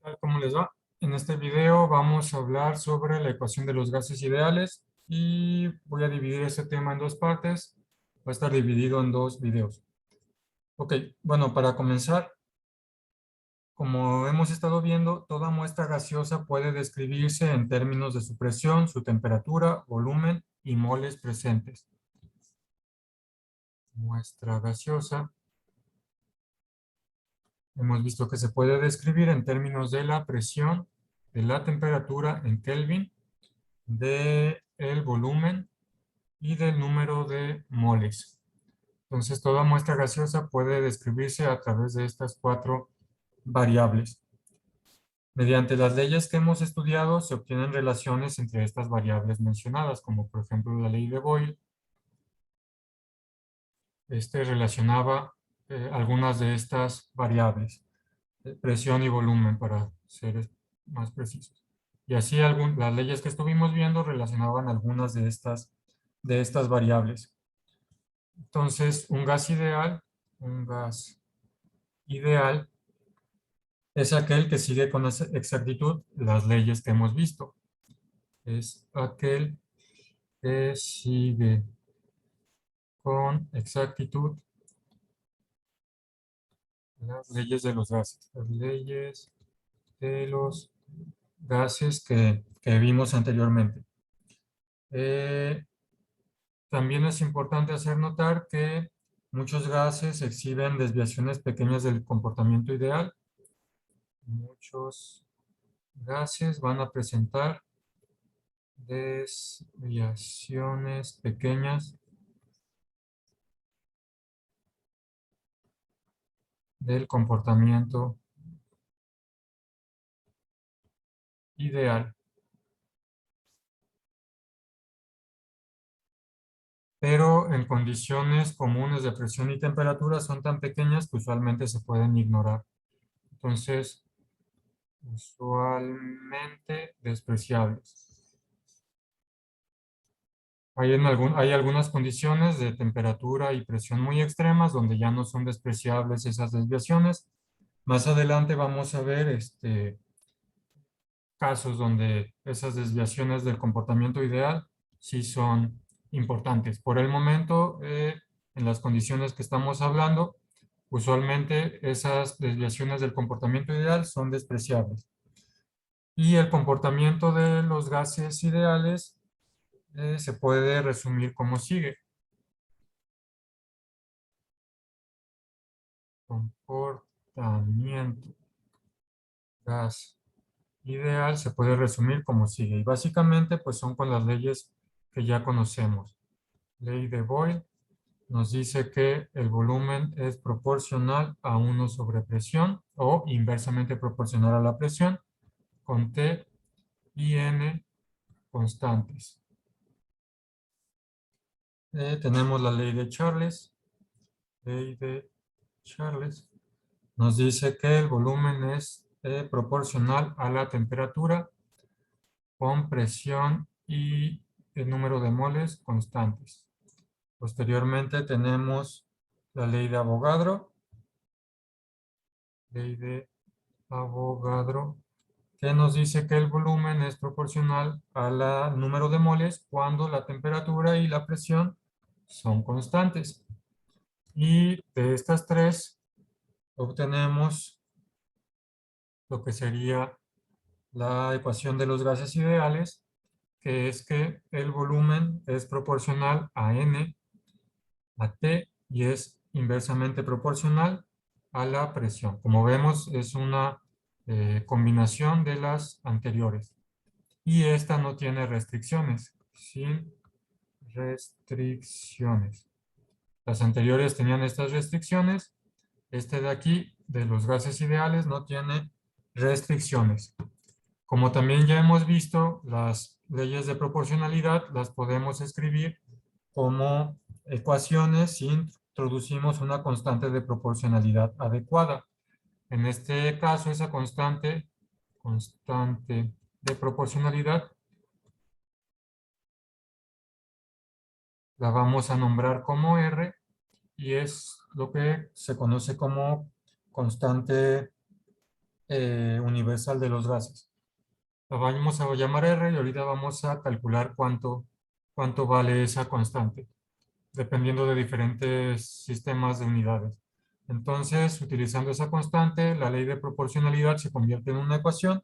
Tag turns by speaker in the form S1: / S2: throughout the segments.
S1: Tal, ¿cómo les va? En este video vamos a hablar sobre la ecuación de los gases ideales y voy a dividir este tema en dos partes. Va a estar dividido en dos videos. Ok, bueno, para comenzar, como hemos estado viendo, toda muestra gaseosa puede describirse en términos de su presión, su temperatura, volumen y moles presentes. Muestra gaseosa. Hemos visto que se puede describir en términos de la presión, de la temperatura en Kelvin, del volumen y del número de moles. Entonces, toda muestra gaseosa puede describirse a través de estas cuatro variables. Mediante las leyes que hemos estudiado, se obtienen relaciones entre estas variables mencionadas, como por ejemplo la ley de Boyle. Relacionaba algunas de estas variables, presión y volumen, para ser más precisos. Y así las leyes que estuvimos viendo relacionaban algunas de estas variables. Entonces, un gas ideal es aquel que sigue con exactitud las leyes que hemos visto. Es aquel que sigue con exactitud las leyes de los gases. Las leyes de los gases que vimos anteriormente. También es importante hacer notar que muchos gases exhiben desviaciones pequeñas del comportamiento ideal. Muchos gases van a presentar desviaciones pequeñas del comportamiento ideal. Pero en condiciones comunes de presión y temperatura son tan pequeñas que usualmente se pueden ignorar. Entonces, usualmente despreciables. Hay algunas condiciones de temperatura y presión muy extremas donde ya no son despreciables esas desviaciones. Más adelante vamos a ver casos donde esas desviaciones del comportamiento ideal sí son importantes. Por el momento, en las condiciones que estamos hablando, usualmente esas desviaciones del comportamiento ideal son despreciables. Y el comportamiento de los gases ideales se puede resumir como sigue. Comportamiento gas ideal se puede resumir como sigue. Y básicamente pues son con las leyes que ya conocemos. Ley de Boyle nos dice que el volumen es proporcional a 1 sobre presión o inversamente proporcional a la presión con T y N constantes. Tenemos la ley de Charles. Ley de Charles nos dice que el volumen es proporcional a la temperatura con presión y el número de moles constantes. Posteriormente tenemos la ley de Avogadro. Ley de Avogadro, que nos dice que el volumen es proporcional al número de moles cuando la temperatura y la presión son constantes. Y de estas tres obtenemos lo que sería la ecuación de los gases ideales, que es que el volumen es proporcional a N, a T, y es inversamente proporcional a la presión. Como vemos, es una combinación de las anteriores. Y esta no tiene restricciones, sin restricciones. Las anteriores tenían estas restricciones. Este de aquí, de los gases ideales, no tiene restricciones. Como también ya hemos visto, las leyes de proporcionalidad las podemos escribir como ecuaciones si introducimos una constante de proporcionalidad adecuada. En este caso, esa constante de proporcionalidad, la vamos a nombrar como R y es lo que se conoce como constante universal de los gases. La vamos a llamar R y ahorita vamos a calcular cuánto vale esa constante, dependiendo de diferentes sistemas de unidades. Entonces, utilizando esa constante, la ley de proporcionalidad se convierte en una ecuación.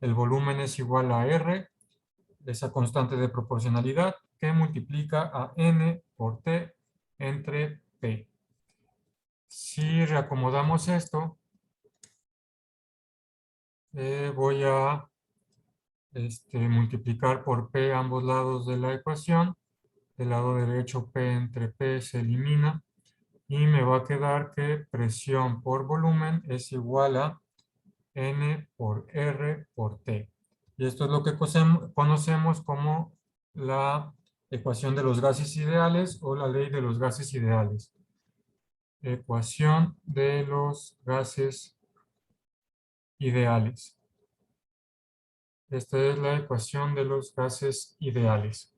S1: El volumen es igual a R, esa constante de proporcionalidad, que multiplica a N por T entre P. Si reacomodamos esto, voy a multiplicar por P ambos lados de la ecuación. Del lado derecho P entre P se elimina y me va a quedar que presión por volumen es igual a N por R por T. Y esto es lo que conocemos como la ecuación de los gases ideales o la ley de los gases ideales. Ecuación de los gases ideales. Esta es la ecuación de los gases ideales.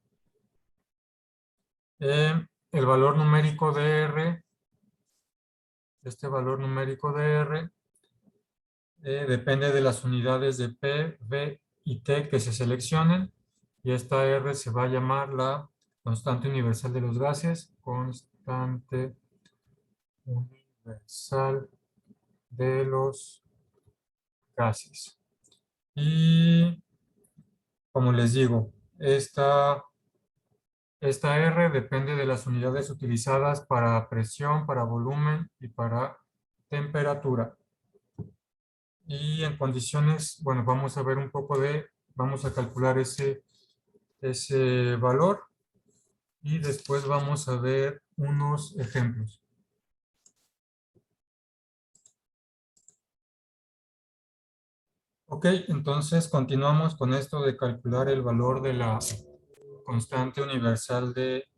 S1: El valor numérico de R, este valor numérico de R, depende de las unidades de P, V y T que se seleccionen. Y esta R se va a llamar la constante universal de los gases. Constante universal de los gases. Y como les digo, esta R depende de las unidades utilizadas para presión, para volumen y para temperatura. Y en condiciones, bueno, vamos a ver un poco vamos a calcular ese valor y después vamos a ver unos ejemplos. Ok, entonces continuamos con esto de calcular el valor de la constante universal de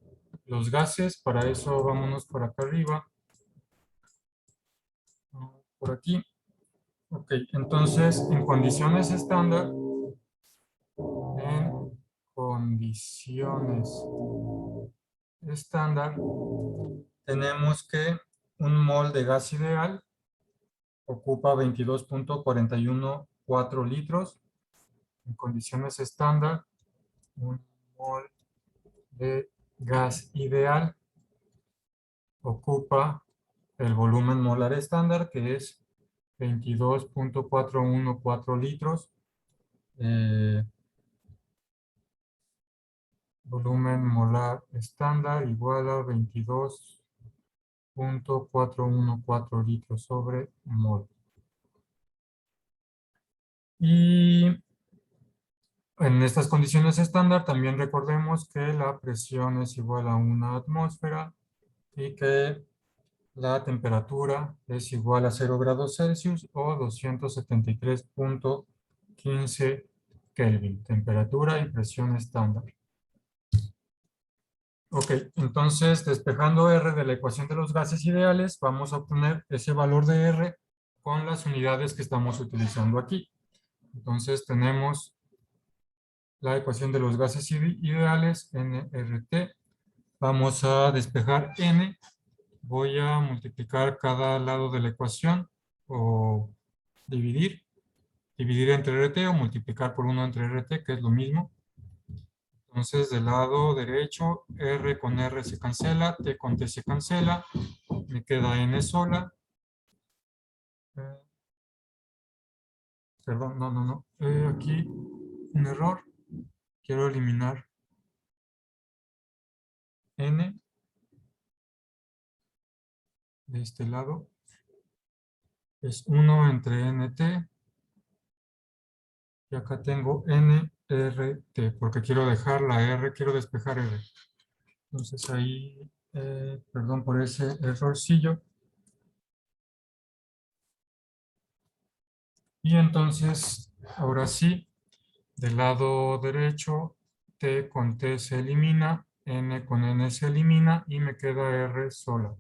S1: los gases. Para eso vámonos por acá arriba. Por aquí. Ok, entonces en condiciones estándar, tenemos que un mol de gas ideal ocupa 22.414 litros. En condiciones estándar, un mol de gas ideal ocupa el volumen molar estándar, que es 22.414 litros. Volumen molar estándar igual a 22.414 litros sobre mol. Y en estas condiciones estándar también recordemos que la presión es igual a 1 atmósfera y que la temperatura es igual a 0 grados Celsius o 273.15 Kelvin. Temperatura y presión estándar. Ok, entonces despejando R de la ecuación de los gases ideales, vamos a obtener ese valor de R con las unidades que estamos utilizando aquí. Entonces tenemos la ecuación de los gases ideales, nRT. Vamos a despejar N. Voy a multiplicar cada lado de la ecuación o dividir. Dividir entre RT o multiplicar por 1 entre RT, que es lo mismo. Entonces, del lado derecho, R con R se cancela, T con T se cancela, me queda N sola. Perdón, no. Aquí un error. Quiero eliminar N de este lado. Es 1 entre NT. Y acá tengo NRT, porque quiero dejar la R, quiero despejar R. Entonces ahí, perdón por ese errorcillo. Y entonces, ahora sí, del lado derecho, T con T se elimina, N con N se elimina y me queda R sola.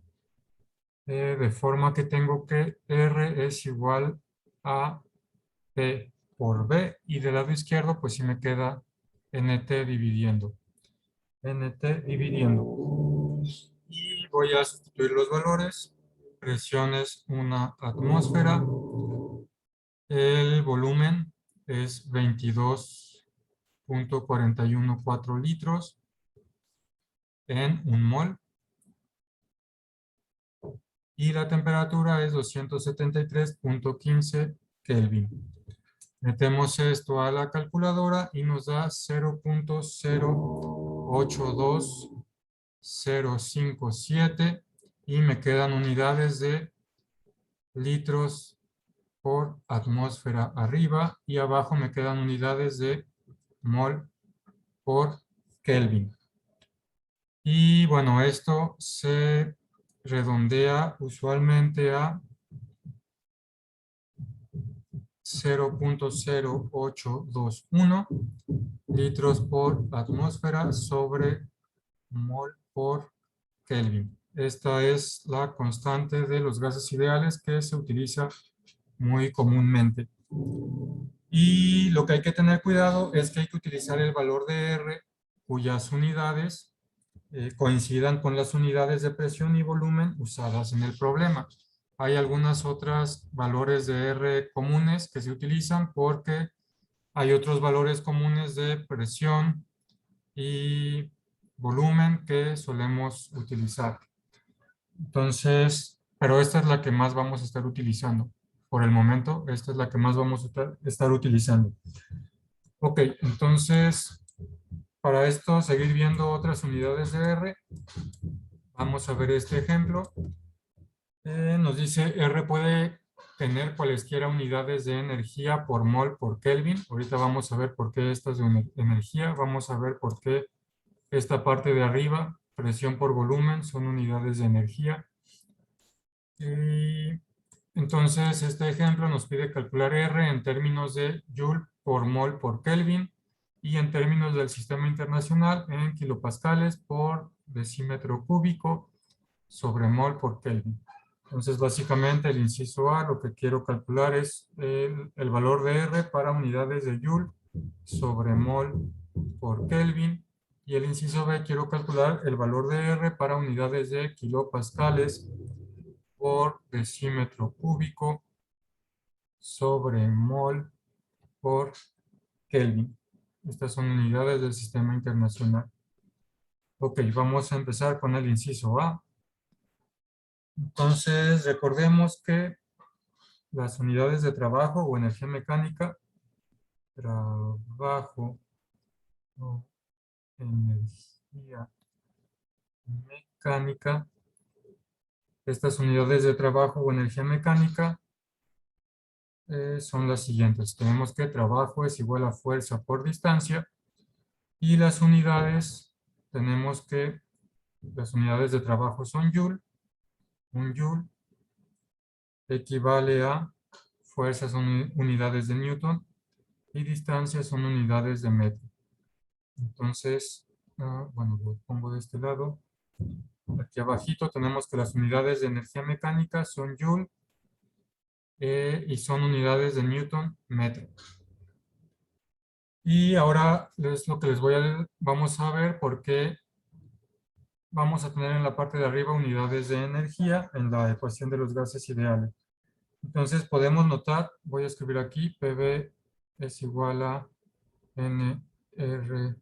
S1: De forma que tengo que R es igual a P por B y del lado izquierdo pues sí me queda NT dividiendo. NT dividiendo. Y voy a sustituir los valores. Presión es 1 atmósfera. El volumen es 22.414 litros en 1 mol. Y la temperatura es 273.15 Kelvin. Metemos esto a la calculadora y nos da 0.082057 y me quedan unidades de litros por atmósfera arriba y abajo me quedan unidades de mol por Kelvin. Y bueno, esto se redondea usualmente a 0.0821 litros por atmósfera sobre mol por Kelvin. Esta es la constante de los gases ideales que se utiliza muy comúnmente. Y lo que hay que tener cuidado es que hay que utilizar el valor de R cuyas unidades coincidan con las unidades de presión y volumen usadas en el problema. Hay algunas otras valores de R comunes que se utilizan porque hay otros valores comunes de presión y volumen que solemos utilizar. Entonces, pero esta es la que más vamos a estar utilizando. Por el momento, esta es la que más vamos a estar utilizando. Ok, entonces, para esto, seguir viendo otras unidades de R. Vamos a ver este ejemplo. Nos dice R puede tener cualesquiera unidades de energía por mol por Kelvin. Ahorita vamos a ver por qué esta es de energía. Vamos a ver por qué esta parte de arriba, presión por volumen, son unidades de energía. Y entonces, este ejemplo nos pide calcular R en términos de Joule por mol por Kelvin y en términos del sistema internacional en kilopascales por decímetro cúbico sobre mol por Kelvin. Entonces, básicamente, el inciso A, lo que quiero calcular es el valor de R para unidades de Joule sobre mol por Kelvin. Y el inciso B, quiero calcular el valor de R para unidades de kilopascales por decímetro cúbico sobre mol por Kelvin. Estas son unidades del sistema internacional. Ok, vamos a empezar con el inciso A. Entonces, recordemos que las unidades de trabajo o energía mecánica, trabajo o energía mecánica, estas unidades de trabajo o energía mecánica son las siguientes. Tenemos que trabajo es igual a fuerza por distancia y las unidades, tenemos que las unidades de trabajo son Joule. Un Joule equivale a fuerza son unidades de Newton y distancia son unidades de metro. Entonces, bueno, lo pongo de este lado. Aquí abajito tenemos que las unidades de energía mecánica son Joule y son unidades de Newton metro. Y ahora es lo que vamos a ver por qué vamos a tener en la parte de arriba unidades de energía en la ecuación de los gases ideales. Entonces podemos notar, voy a escribir aquí, PV es igual a nRT,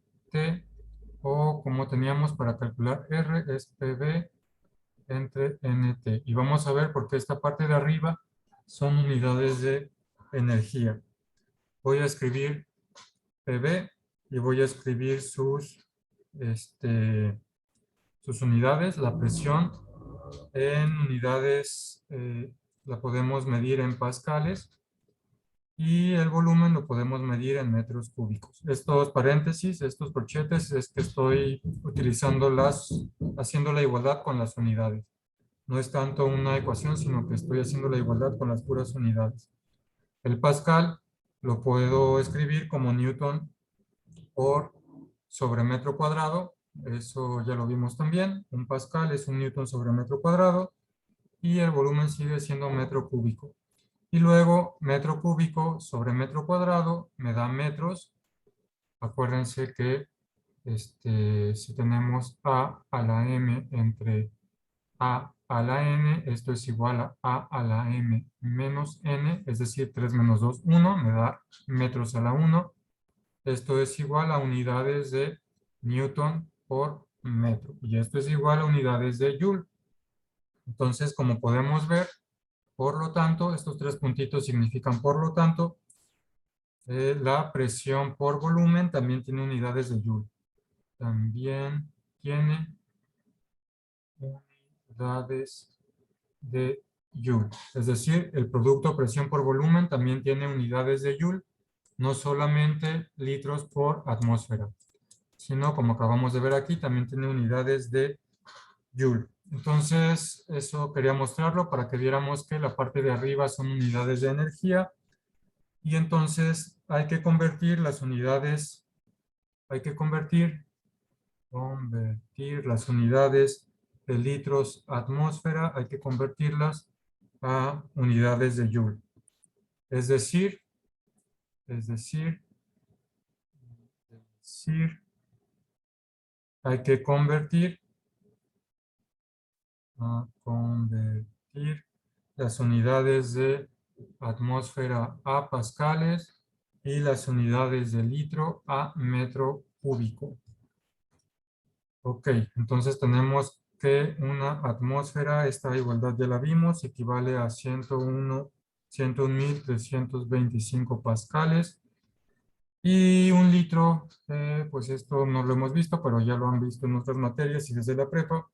S1: o como teníamos para calcular R es PV entre NT. Y vamos a ver por qué esta parte de arriba son unidades de energía. Voy a escribir PV y voy a escribir sus unidades. La presión en unidades la podemos medir en pascales y el volumen lo podemos medir en metros cúbicos. Estos paréntesis, estos corchetes, es que estoy utilizando haciendo la igualdad con las unidades. No es tanto una ecuación, sino que estoy haciendo la igualdad con las puras unidades. El pascal lo puedo escribir como Newton por sobre metro cuadrado. Eso ya lo vimos también. Un pascal es un Newton sobre metro cuadrado y el volumen sigue siendo metro cúbico. Y luego metro cúbico sobre metro cuadrado me da metros. Acuérdense que si tenemos A a la M entre A a la n, esto es igual a la m menos n, es decir, 3 menos 2, 1, me da metros a la 1. Esto es igual a unidades de Newton por metro. Y esto es igual a unidades de Joule. Entonces, como podemos ver, por lo tanto, estos tres puntitos significan por lo tanto, la presión por volumen también tiene unidades de Joule. También tiene unidades de Joule. Es decir, el producto presión por volumen también tiene unidades de Joule, no solamente litros por atmósfera, sino como acabamos de ver aquí, también tiene unidades de Joule. Entonces, eso quería mostrarlo para que viéramos que la parte de arriba son unidades de energía y entonces hay que convertir las unidades, hay que convertir las unidades de litros atmósfera, hay que convertirlas a unidades de Joule. Es decir, hay que convertir las unidades de atmósfera a pascales y las unidades de litro a metro cúbico. Ok, entonces tenemos que una atmósfera, esta igualdad ya la vimos, equivale a 101.325 pascales. Y un litro, pues esto no lo hemos visto, pero ya lo han visto en otras materias y desde la prepa.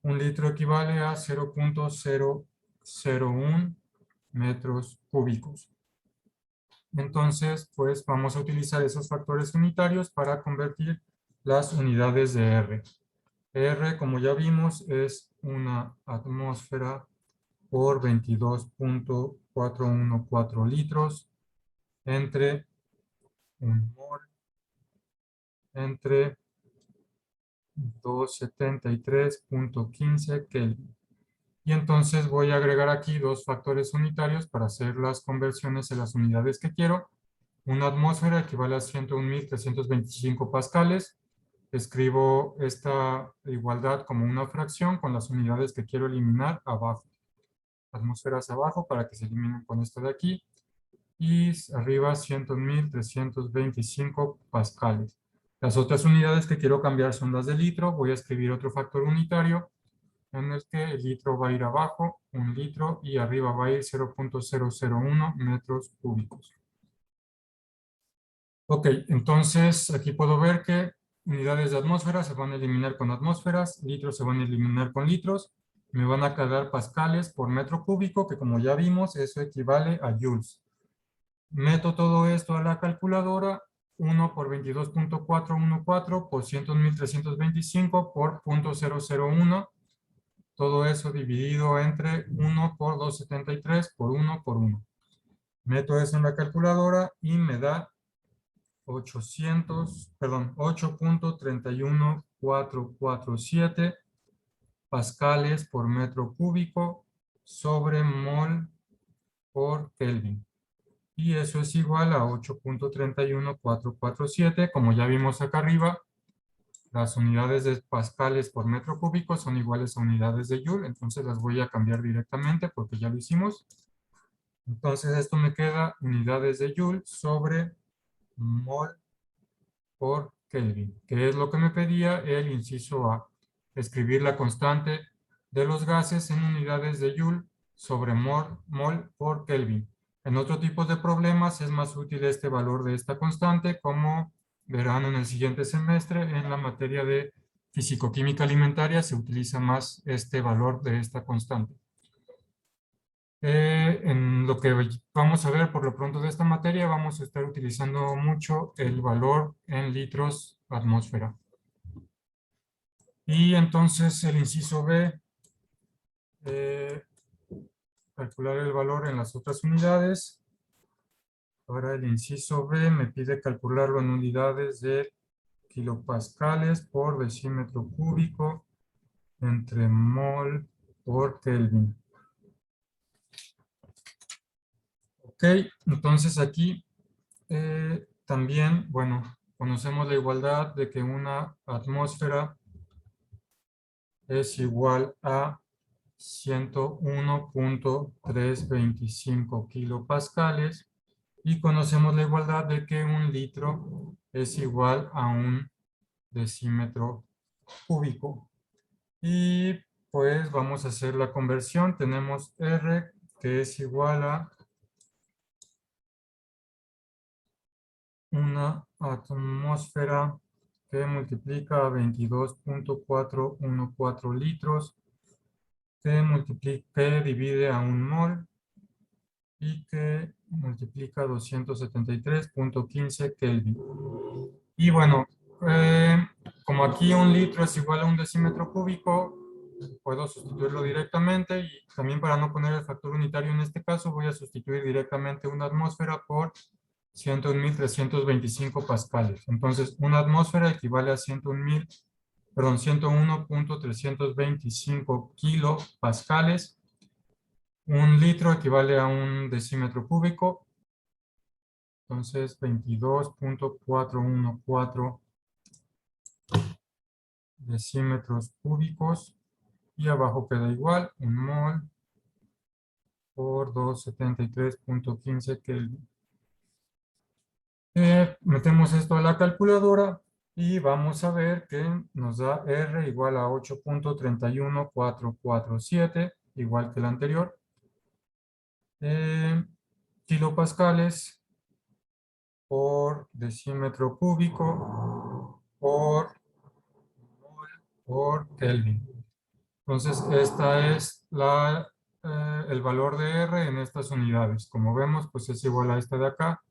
S1: Un litro equivale a 0.001 metros cúbicos. Entonces, pues vamos a utilizar esos factores unitarios para convertir las unidades de R. R, como ya vimos, es una atmósfera por 22.414 litros entre un mol entre 273.15 Kelvin. Y entonces voy a agregar aquí dos factores unitarios para hacer las conversiones en las unidades que quiero. Una atmósfera equivale a 101.325 pascales. Escribo esta igualdad como una fracción con las unidades que quiero eliminar abajo. Atmósferas abajo para que se eliminen con esto de aquí. Y arriba 101.325 pascales. Las otras unidades que quiero cambiar son las de litro. Voy a escribir otro factor unitario en el que el litro va a ir abajo, 1 litro, y arriba va a ir 0.001 metros cúbicos. Ok, entonces aquí puedo ver que unidades de atmósfera se van a eliminar con atmósferas, litros se van a eliminar con litros, me van a quedar pascales por metro cúbico, que como ya vimos, eso equivale a joules. Meto todo esto a la calculadora, 1 por 22.414 por 101.325 por 0.001. Todo eso dividido entre 1 por 273 por 1 por 1. Meto eso en la calculadora y me da 8.31447 pascales por metro cúbico sobre mol por Kelvin. Y eso es igual a 8.31447. Como ya vimos acá arriba, las unidades de pascales por metro cúbico son iguales a unidades de Joule, entonces las voy a cambiar directamente porque ya lo hicimos. Entonces esto me queda unidades de Joule sobre mol por Kelvin, que es lo que me pedía el inciso A. Escribir la constante de los gases en unidades de Joule sobre mol por Kelvin. En otro tipo de problemas es más útil este valor de esta constante, como verán en el siguiente semestre en la materia de físico-química alimentaria se utiliza más este valor de esta constante. En lo que vamos a ver por lo pronto de esta materia, vamos a estar utilizando mucho el valor en litros atmósfera. Y entonces el inciso B, calcular el valor en las otras unidades. Ahora el inciso B me pide calcularlo en unidades de kilopascales por decímetro cúbico entre mol por Kelvin. Ok, entonces aquí también, bueno, conocemos la igualdad de que una atmósfera es igual a 101.325 kilopascales y conocemos la igualdad de que un litro es igual a un decímetro cúbico. Y pues vamos a hacer la conversión. Tenemos R que es igual a una atmósfera que multiplica a 22.414 litros, que divide a un mol y que multiplica 273.15 Kelvin. Y bueno, como aquí un litro es igual a un decímetro cúbico, puedo sustituirlo directamente y también para no poner el factor unitario en este caso voy a sustituir directamente una atmósfera por 101.325 pascales. Entonces, una atmósfera equivale a 101.325 kilopascales. Un litro equivale a un decímetro cúbico. Entonces, 22.414 decímetros cúbicos. Y abajo queda igual, un mol por 273.15 Kelvin. Metemos esto a la calculadora y vamos a ver que nos da R igual a 8.31447, igual que el anterior. Kilopascales por decímetro cúbico por Kelvin. Entonces, esta es el valor de R en estas unidades. Como vemos, pues es igual a esta de acá.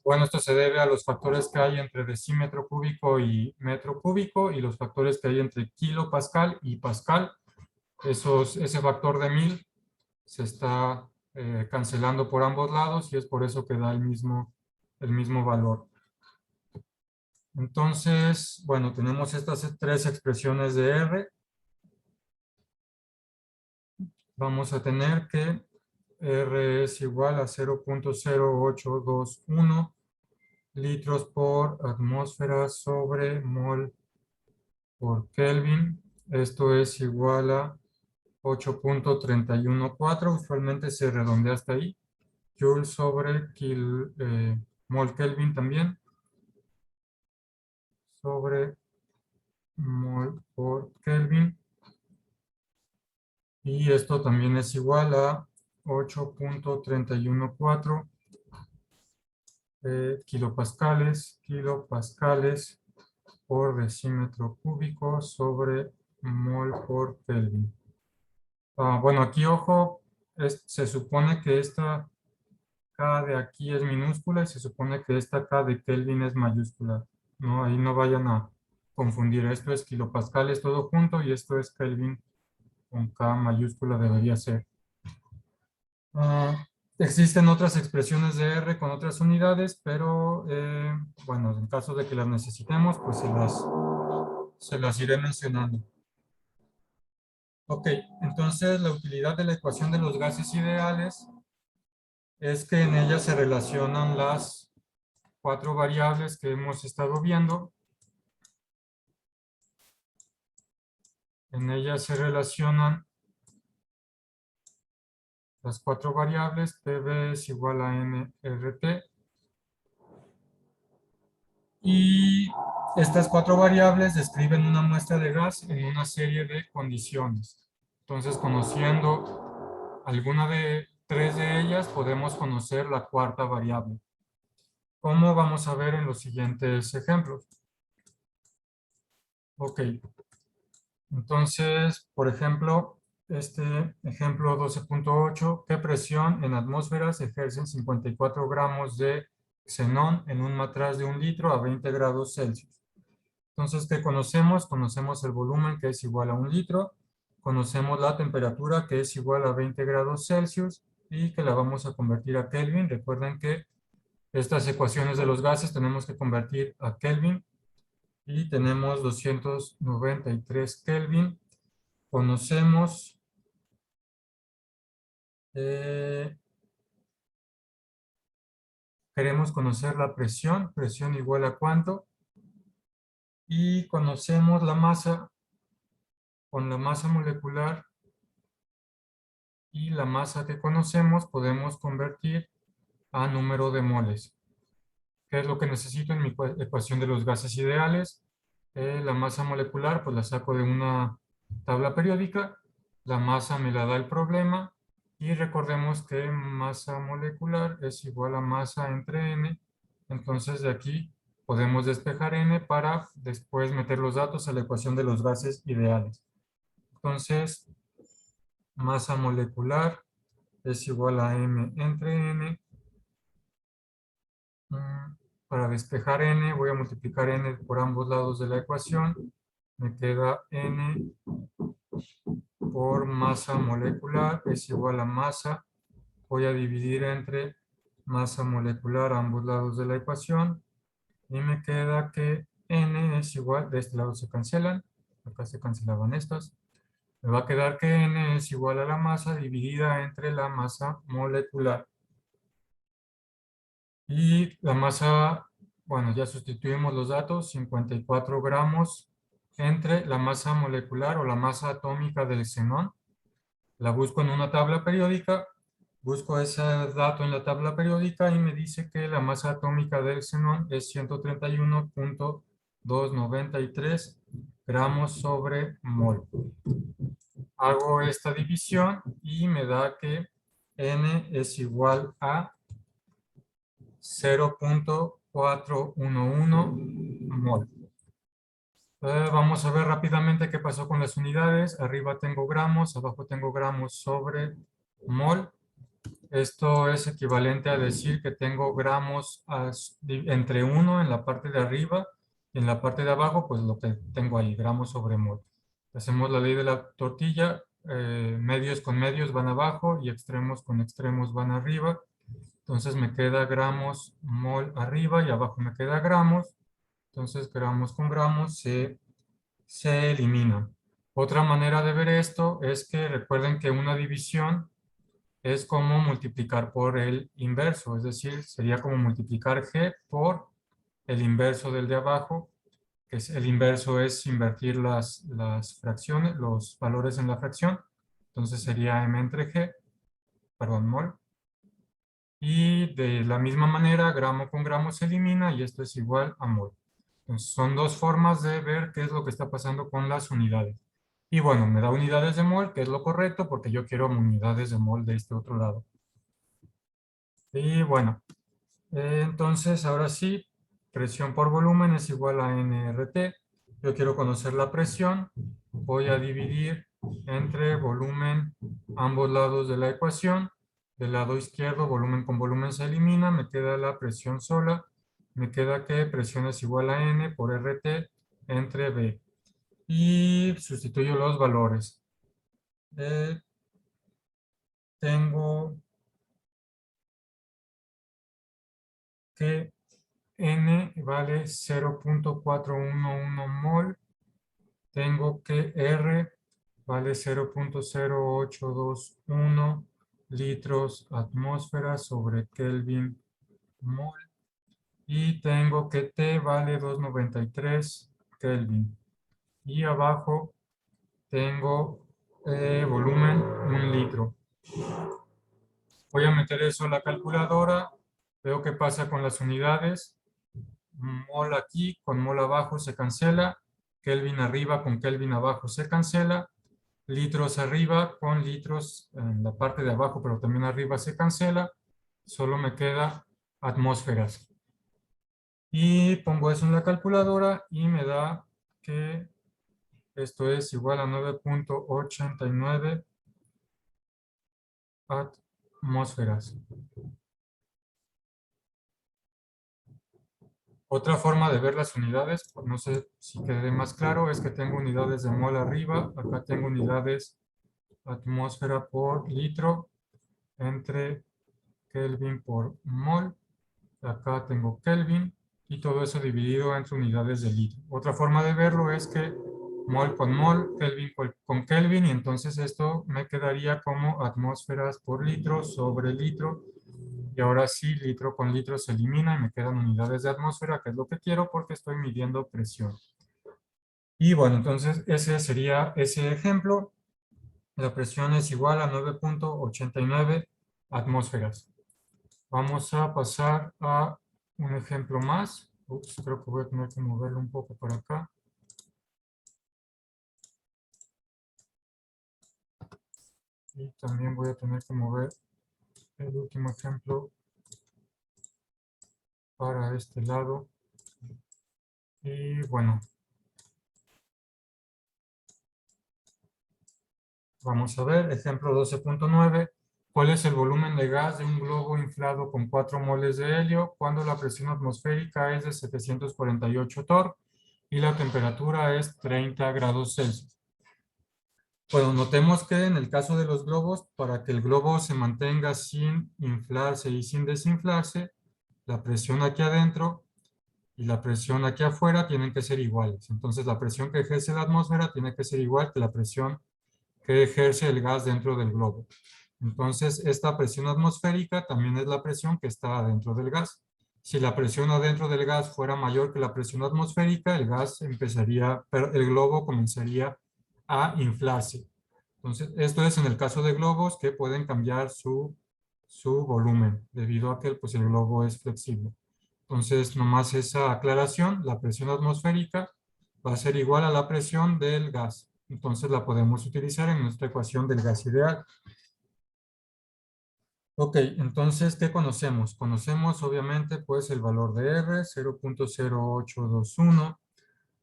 S1: Bueno, esto se debe a los factores que hay entre decímetro cúbico y metro cúbico y los factores que hay entre kilopascal y pascal. Ese factor de 1000 se está cancelando por ambos lados y es por eso que da el mismo valor. Entonces, bueno, tenemos estas tres expresiones de R. Vamos a tener que R es igual a 0.0821 litros por atmósfera sobre mol por Kelvin. Esto es igual a 8.314. Usualmente se redondea hasta ahí. Joule sobre mol Kelvin también. Sobre mol por Kelvin. Y esto también es igual a 8.314 kilopascales por decímetro cúbico sobre mol por Kelvin. Bueno, aquí ojo, se supone que esta K de aquí es minúscula y se supone que esta K de Kelvin es mayúscula. No, ahí no vayan a confundir. Esto es kilopascales todo junto y esto es Kelvin con K mayúscula debería ser. Existen otras expresiones de R con otras unidades, pero bueno, en caso de que las necesitemos, pues se las iré mencionando. Ok, entonces la utilidad de la ecuación de los gases ideales es que en ella se relacionan las cuatro variables que hemos estado viendo. En ella se relacionan las cuatro variables, PV es igual a nRT. Y estas cuatro variables describen una muestra de gas en una serie de condiciones. Entonces, conociendo alguna de tres de ellas, podemos conocer la cuarta variable. ¿Cómo vamos a ver en los siguientes ejemplos? Ok. Entonces, por ejemplo, este ejemplo 12.8, ¿qué presión en atmósferas ejercen 54 gramos de xenón en un matraz de 1 litro a 20 grados Celsius? Entonces, ¿qué conocemos? Conocemos el volumen que es igual a 1 litro, conocemos la temperatura que es igual a 20 grados Celsius y que la vamos a convertir a Kelvin. Recuerden que estas ecuaciones de los gases tenemos que convertir a Kelvin y tenemos 293 Kelvin. Conocemos queremos conocer la presión igual a cuánto, y conocemos la masa con la masa molecular y la masa que conocemos podemos convertir a número de moles. ¿Qué es lo que necesito en mi ecuación de los gases ideales? La masa molecular, pues la saco de una tabla periódica. La masa me la da el problema. Y recordemos que masa molecular es igual a masa entre n. Entonces de aquí podemos despejar n para después meter los datos a la ecuación de los gases ideales. Entonces, masa molecular es igual a m entre n. Para despejar n voy a multiplicar n por ambos lados de la ecuación. Me queda n por masa molecular es igual a masa. Voy a dividir entre masa molecular a ambos lados de la ecuación. Y me queda que n es igual, de este lado se cancelan. Acá se cancelaban estas. Me va a quedar que n es igual a la masa dividida entre la masa molecular. Y la masa, bueno, ya sustituimos los datos, 54 gramos entre la masa molecular o la masa atómica del xenón. La busco en una tabla periódica, busco ese dato en la tabla periódica y me dice que la masa atómica del xenón es 131.293 gramos sobre mol. Hago esta división y me da que n es igual a 0.411 mol. Vamos a ver rápidamente qué pasó con las unidades. Arriba tengo gramos, abajo tengo gramos sobre mol. Esto es equivalente a decir que tengo gramos entre 1 en la parte de arriba y en la parte de abajo, pues lo que tengo ahí, gramos sobre mol. Hacemos la ley de la tortilla, medios con medios van abajo y extremos con extremos van arriba. Entonces me queda gramos mol arriba y abajo me queda gramos. Entonces gramos con gramos se elimina. Otra manera de ver esto es que recuerden que una división es como multiplicar por el inverso. Es decir, sería como multiplicar g por el inverso del de abajo. Que es, el inverso es invertir las fracciones, los valores en la fracción. Entonces sería m entre g, perdón, mol. Y de la misma manera, gramo con gramo se elimina y esto es igual a mol. Entonces, son dos formas de ver qué es lo que está pasando con las unidades. Y bueno, me da unidades de mol, que es lo correcto, porque yo quiero unidades de mol de este otro lado. Y bueno, entonces ahora sí, presión por volumen es igual a nRT. Yo quiero conocer la presión. Voy a dividir entre volumen ambos lados de la ecuación. Del lado izquierdo, volumen con volumen se elimina, me queda la presión sola. Me queda que presión es igual a N por RT entre B. Y sustituyo los valores. Tengo que N vale 0.411 mol. Tengo que R vale 0.0821 litros atmósfera sobre Kelvin mol. Y tengo que T vale 293 Kelvin. Y abajo tengo volumen 1 litro. Voy a meter eso en la calculadora. Veo qué pasa con las unidades. Mol aquí con mol abajo se cancela. Kelvin arriba con Kelvin abajo se cancela. Litros arriba con litros en la parte de abajo, pero también arriba se cancela. Solo me queda atmósferas. Y pongo eso en la calculadora y me da que esto es igual a 9.89 atmósferas. Otra forma de ver las unidades, no sé si quede más claro, es que tengo unidades de mol arriba, acá tengo unidades atmósfera por litro, entre Kelvin por mol, acá tengo Kelvin, y todo eso dividido entre unidades de litro. Otra forma de verlo es que mol con mol, Kelvin con Kelvin, y entonces esto me quedaría como atmósferas por litro sobre litro. Y ahora sí, litro con litro se elimina y me quedan unidades de atmósfera, que es lo que quiero porque estoy midiendo presión. Y bueno, entonces ese sería ese ejemplo. La presión es igual a 9.89 atmósferas. Vamos a pasar a un ejemplo más. Ups, creo que voy a tener que moverlo un poco para acá. Y también voy a tener que mover el último ejemplo para este lado. Y bueno, vamos a ver, ejemplo 12.9. ¿Cuál es el volumen de gas de un globo inflado con 4 moles de helio cuando la presión atmosférica es de 748 torr y la temperatura es 30 grados Celsius? Bueno, notemos que en el caso de los globos, para que el globo se mantenga sin inflarse y sin desinflarse, la presión aquí adentro y la presión aquí afuera tienen que ser iguales. Entonces, la presión que ejerce la atmósfera tiene que ser igual que la presión que ejerce el gas dentro del globo. Entonces, esta presión atmosférica también es la presión que está adentro del gas. Si la presión adentro del gas fuera mayor que la presión atmosférica, el globo comenzaría a inflarse. Entonces, esto es en el caso de globos que pueden cambiar su volumen debido a que pues, el globo es flexible. Entonces, nomás esa aclaración, la presión atmosférica va a ser igual a la presión del gas. Entonces la podemos utilizar en nuestra ecuación del gas ideal. Ok, entonces, ¿qué conocemos? Conocemos obviamente pues el valor de R, 0.0821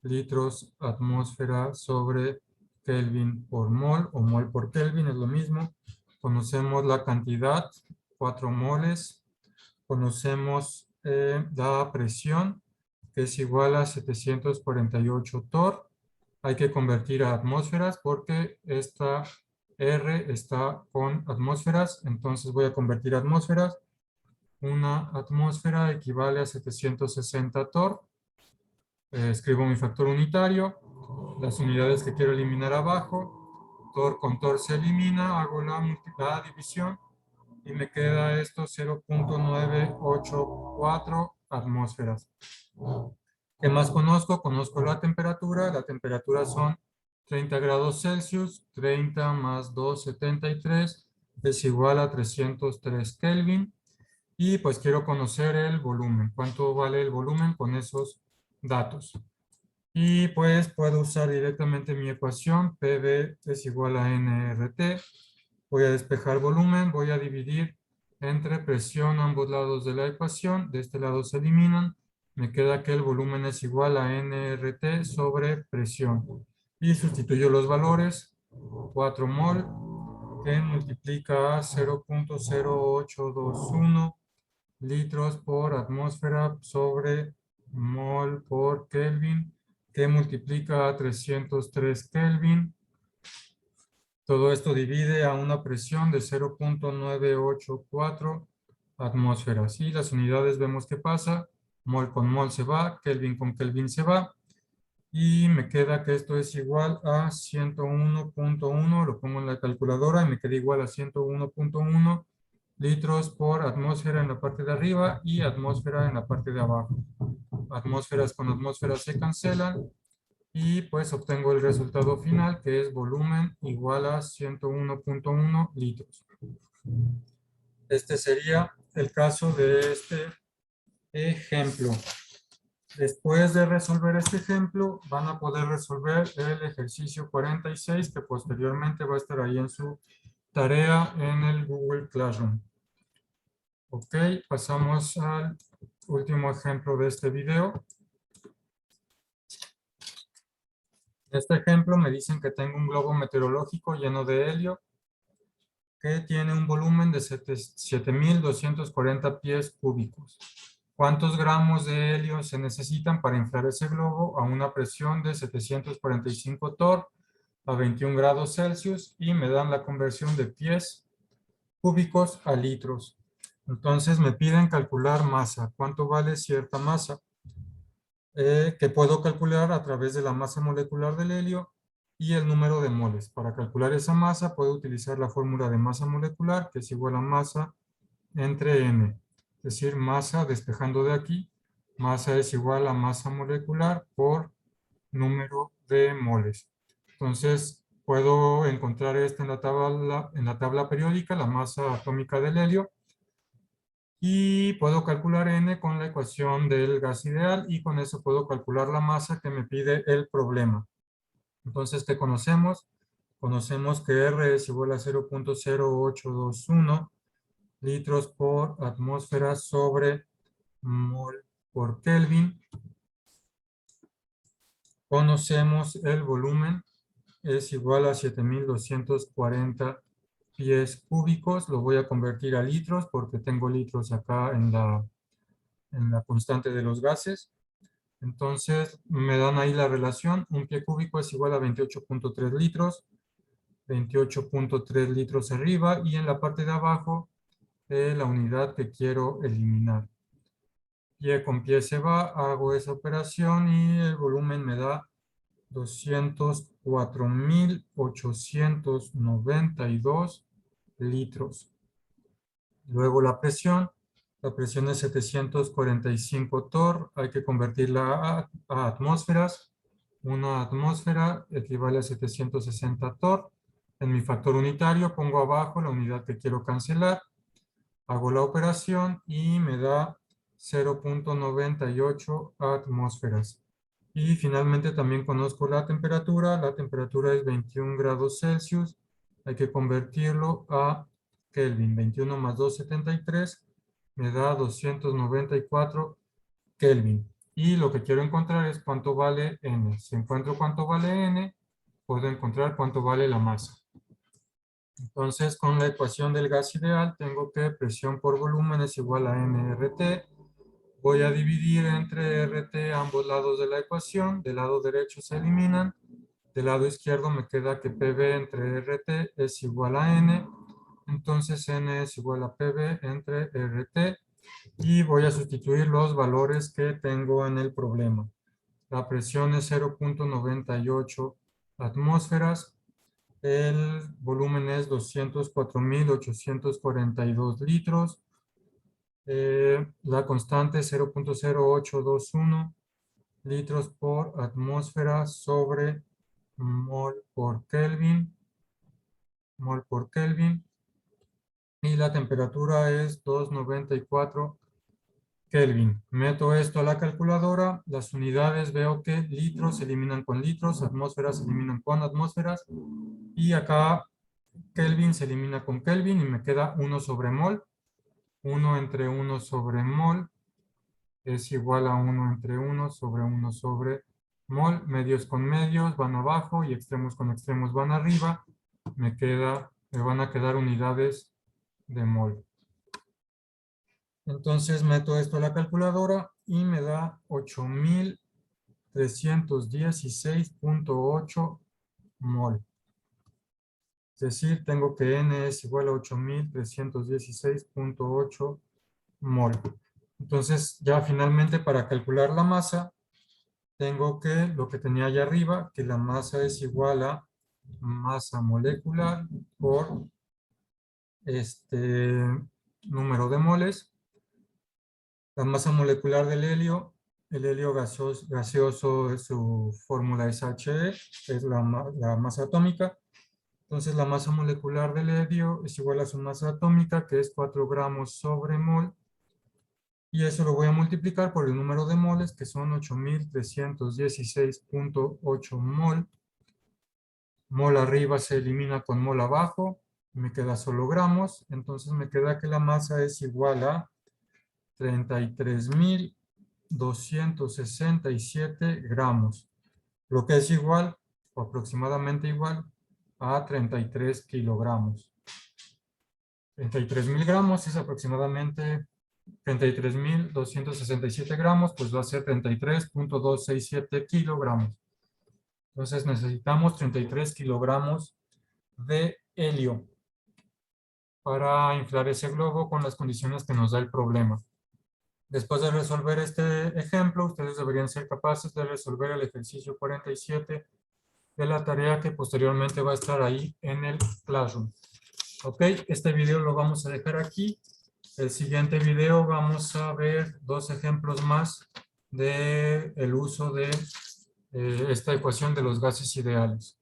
S1: litros atmósfera sobre Kelvin por mol o mol por Kelvin, es lo mismo. Conocemos la cantidad, 4 moles. Conocemos la presión, que es igual a 748 torr. Hay que convertir a atmósferas porque esta R está con atmósferas, entonces voy a convertir a atmósferas. Una atmósfera equivale a 760 torr. Escribo mi factor unitario, las unidades que quiero eliminar abajo, torr con torr se elimina, hago la división y me queda esto 0.984 atmósferas. ¿Qué más conozco? Conozco la temperatura son 30 grados Celsius, 30 más 273 es igual a 303 Kelvin. Y pues quiero conocer el volumen, cuánto vale el volumen con esos datos. Y pues puedo usar directamente mi ecuación, PV es igual a nRT. Voy a despejar volumen, voy a dividir entre presión a ambos lados de la ecuación. De este lado se eliminan. Me queda que el volumen es igual a nRT sobre presión. Y sustituyo los valores. 4 mol que multiplica a 0.0821 litros por atmósfera sobre mol por Kelvin, que multiplica a 303 Kelvin. Todo esto divide a una presión de 0.984 atmósferas. Y las unidades vemos qué pasa. Mol con mol se va, Kelvin con Kelvin se va. Y me queda que esto es igual a 101.1, lo pongo en la calculadora y me queda igual a 101.1 litros por atmósfera en la parte de arriba y atmósfera en la parte de abajo. Atmósferas con atmósferas se cancelan y pues obtengo el resultado final que es volumen igual a 101.1 litros. Este sería el caso de este ejemplo. Después de resolver este ejemplo, van a poder resolver el ejercicio 46 que posteriormente va a estar ahí en su tarea en el Google Classroom. Ok, pasamos al último ejemplo de este video. En este ejemplo me dicen que tengo un globo meteorológico lleno de helio que tiene un volumen de 7.240 pies cúbicos. ¿Cuántos gramos de helio se necesitan para inflar ese globo a una presión de 745 torr a 21 grados Celsius? Y me dan la conversión de pies cúbicos a litros. Entonces me piden calcular masa. ¿Cuánto vale cierta masa? Que puedo calcular a través de la masa molecular del helio y el número de moles. Para calcular esa masa puedo utilizar la fórmula de masa molecular, que es igual a masa entre n. Es decir, masa, despejando de aquí, masa es igual a masa molecular por número de moles. Entonces, puedo encontrar en la tabla periódica, la masa atómica del helio, y puedo calcular N con la ecuación del gas ideal, y con eso puedo calcular la masa que me pide el problema. Entonces, ¿qué conocemos? Conocemos que R es igual a 0.0821 litros por atmósfera sobre mol por Kelvin. Conocemos el volumen, es igual a 7.240 pies cúbicos. Lo voy a convertir a litros porque tengo litros acá en la constante de los gases. Entonces, me dan ahí la relación. Un pie cúbico es igual a 28.3 litros. 28.3 litros arriba, y en la parte de abajo la unidad que quiero eliminar. Pie con pie se va, hago esa operación y el volumen me da 204.892 litros. Luego la presión es 745 torr, hay que convertirla a atmósferas. Una atmósfera equivale a 760 torr. En mi factor unitario pongo abajo la unidad que quiero cancelar, hago la operación y me da 0.98 atmósferas. Y finalmente también conozco la temperatura es 21 grados Celsius, hay que convertirlo a Kelvin. 21 más 273 me da 294 Kelvin. Y lo que quiero encontrar es cuánto vale N. Si encuentro cuánto vale N, puedo encontrar cuánto vale la masa. Entonces, con la ecuación del gas ideal, tengo que presión por volumen es igual a nRT. Voy a dividir entre RT ambos lados de la ecuación. Del lado derecho se eliminan. Del lado izquierdo me queda que PV entre RT es igual a N. Entonces, N es igual a PV entre RT. Y voy a sustituir los valores que tengo en el problema. La presión es 0.98 atmósferas. El volumen es 204.842 litros. La constante es 0.0821 litros por atmósfera sobre mol por Kelvin. Mol por Kelvin. Y la temperatura es 294 Kelvin. Meto esto a la calculadora. Las unidades veo que litros se eliminan con litros, atmósferas se eliminan con atmósferas. Y acá Kelvin se elimina con Kelvin y me queda 1 sobre mol. 1 entre 1 sobre mol es igual a 1 entre 1 sobre 1 sobre mol. Medios con medios van abajo y extremos con extremos van arriba. Me van a quedar unidades de mol. Entonces meto esto a la calculadora y me da 8.316.8 mol. Es decir, tengo que N es igual a 8.316.8 mol. Entonces, ya finalmente para calcular la masa, tengo que, lo que tenía allá arriba, que la masa es igual a masa molecular por número de moles. La masa molecular del helio, el helio gaseoso, su fórmula es He, es la masa atómica. Entonces la masa molecular del helio es igual a su masa atómica, que es 4 gramos sobre mol. Y eso lo voy a multiplicar por el número de moles, que son 8.316.8 mol. Mol arriba se elimina con mol abajo. Me queda solo gramos. Entonces me queda que la masa es igual a 33.267 gramos. Lo que es igual, o aproximadamente igual, a 33 kilogramos. 33.000 gramos es aproximadamente 33.267 gramos, pues va a ser 33.267 kilogramos. Entonces necesitamos 33 kilogramos de helio para inflar ese globo con las condiciones que nos da el problema. Después de resolver este ejemplo, ustedes deberían ser capaces de resolver el ejercicio 47 de la tarea que posteriormente va a estar ahí en el Classroom. Ok, este video lo vamos a dejar aquí. El siguiente video vamos a ver 2 ejemplos más del uso de esta ecuación de los gases ideales.